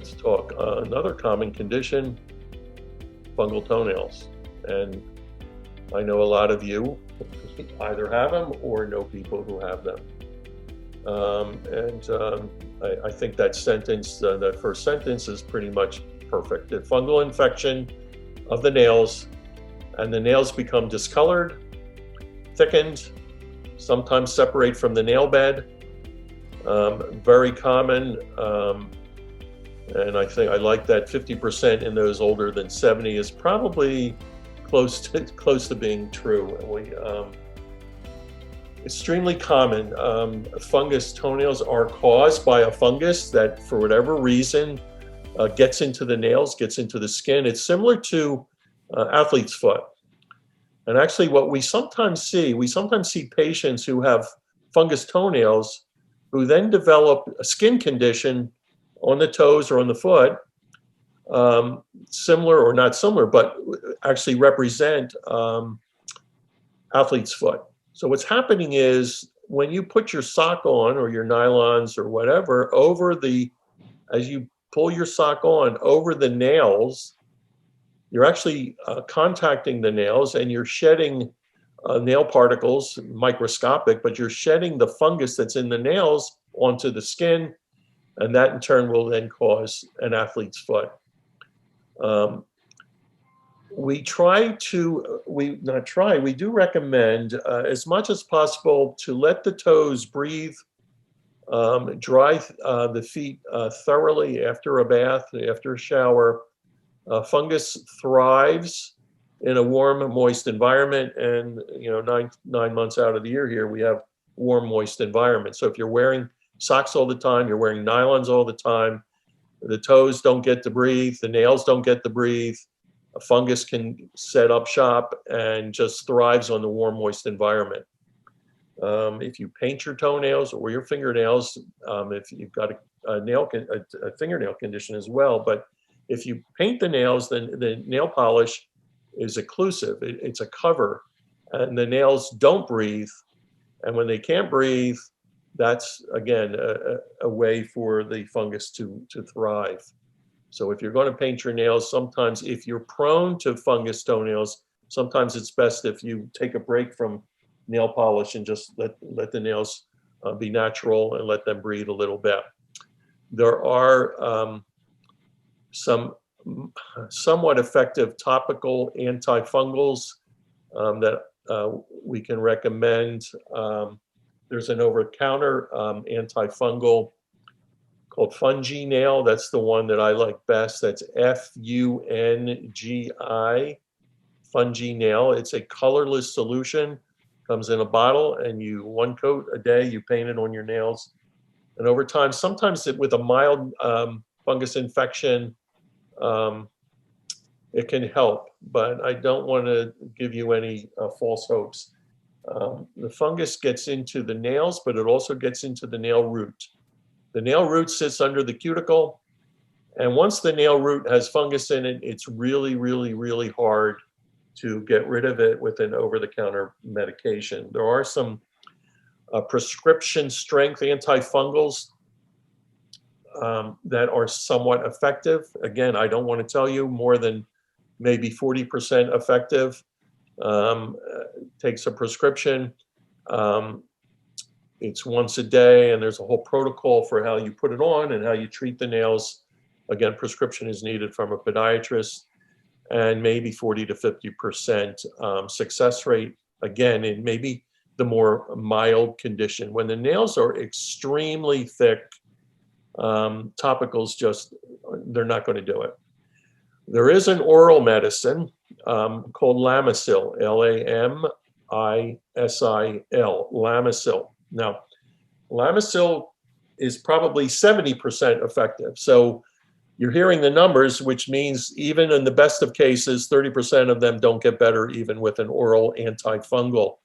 Let's talk another common condition, fungal toenails. And I know a lot of you either have them or know people who have them. I think that sentence, that first sentence is pretty much perfect. The fungal infection of the nails, and the nails become discolored, thickened, sometimes separate from the nail bed. Very common. And I think I like that 50% in those older than 70 is probably close to being true. Extremely common. Fungus toenails are caused by a fungus that, for whatever reason, gets into the nails, gets into the skin. It's similar to athlete's foot. And actually, what we sometimes see patients who have fungus toenails who then develop a skin condition on the toes or on the foot, similar or not similar, but actually represent athlete's foot. So what's happening is when you put your sock on or your nylons or whatever as you pull your sock on over the nails, you're actually contacting the nails and you're shedding nail particles, microscopic, but you're shedding the fungus that's in the nails onto the skin. And that in turn will then cause an athlete's foot. We do recommend as much as possible to let the toes breathe, dry the feet thoroughly after a bath, after a shower. Fungus thrives in a warm, moist environment, and nine months out of the year here we have warm, moist environment. So if you're wearing socks all the time, you're wearing nylons all the time, the toes don't get to breathe, the nails don't get to breathe, a fungus can set up shop and just thrives on the warm, moist environment. If you paint your toenails or your fingernails, if you've got a fingernail condition as well, but if you paint the nails, then the nail polish is occlusive, it's a cover, and the nails don't breathe, and when they can't breathe, that's, again, a way for the fungus to thrive. So if you're going to paint your nails, sometimes if you're prone to fungus toenails, sometimes it's best if you take a break from nail polish and just let the nails be natural and let them breathe a little bit. There are some somewhat effective topical antifungals that we can recommend. There's an over-the-counter antifungal called Fungal. That's the one that I like best. That's Fungi, Fungal. It's a colorless solution. Comes in a bottle, and one coat a day, you paint it on your nails. And over time, sometimes with a mild fungus infection, it can help, but I don't want to give you any false hopes. The fungus gets into the nails, but it also gets into the nail root. The nail root sits under the cuticle, and once the nail root has fungus in it, it's really, really, really hard to get rid of it with an over-the-counter medication. There are some prescription strength antifungals that are somewhat effective. Again, I don't want to tell you more than maybe 40% effective. Takes a prescription. It's once a day, and there's a whole protocol for how you put it on and how you treat the nails. Again, prescription is needed from a podiatrist, and maybe 40 to 50% success rate, again, in maybe the more mild condition. When the nails are extremely thick, topicals they're not going to do it. There is an oral medicine called Lamisil, Lamisil, Lamisil. Now, Lamisil is probably 70% effective. So you're hearing the numbers, which means even in the best of cases, 30% of them don't get better even with an oral antifungal.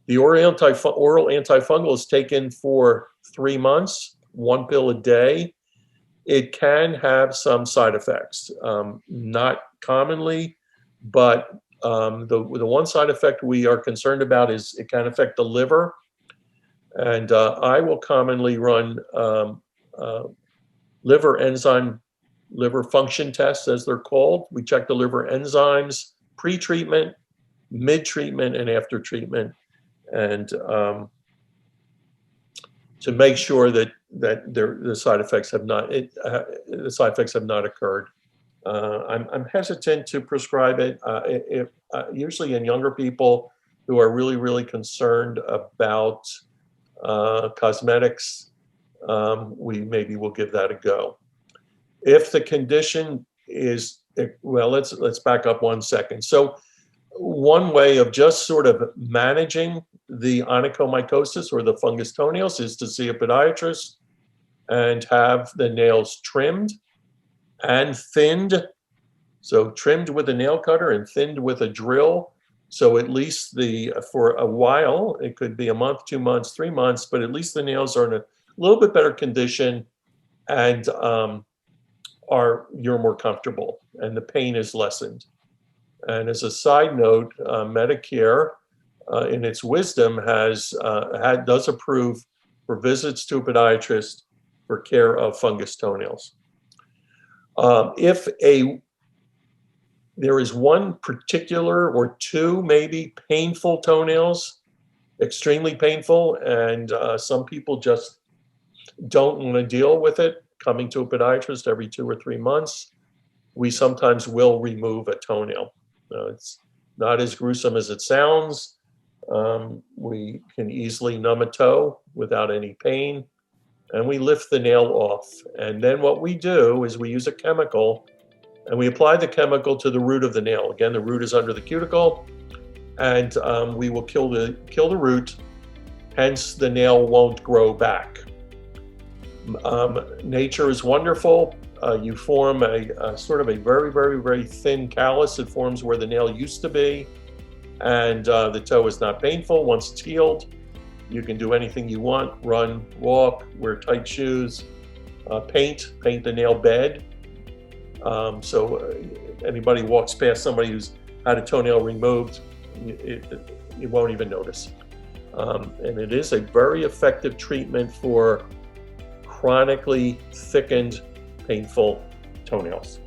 The oral antifungal is taken for 3 months, 1 pill a day. It can have some side effects, not commonly, but the one side effect we are concerned about is it can affect the liver. And I will commonly run liver enzyme liver function tests, as they're called. We check the liver enzymes pre-treatment, mid-treatment, and after treatment, and to make sure that the side effects have not occurred. I'm hesitant to prescribe it. Usually in younger people who are really concerned about cosmetics, we maybe will give that a go. If the condition is, well, let's back up 1 second. So one way of just sort of managing the onychomycosis or the fungus toenails is to see a podiatrist and have the nails trimmed and thinned. So trimmed with a nail cutter and thinned with a drill. So at least for a while, it could be a month, 2 months, 3 months, but at least the nails are in a little bit better condition and you're more comfortable and the pain is lessened. And as a side note, Medicare, in its wisdom, does approve for visits to a podiatrist for care of fungus toenails. If there is one particular or two maybe painful toenails, extremely painful, and some people just don't want to deal with it, coming to a podiatrist every 2 or 3 months, we sometimes will remove a toenail. It's not as gruesome as it sounds. We can easily numb a toe without any pain, and we lift the nail off. And then what we do is we use a chemical, and we apply the chemical to the root of the nail. Again, the root is under the cuticle, and we will kill the root, hence the nail won't grow back. Nature is wonderful. You form a sort of a very thin callus. It forms where the nail used to be, and the toe is not painful once it's healed. You can do anything you want: run, walk, wear tight shoes, paint the nail bed. So anybody walks past somebody who's had a toenail removed, you won't even notice. And it is a very effective treatment for chronically thickened, painful toenails.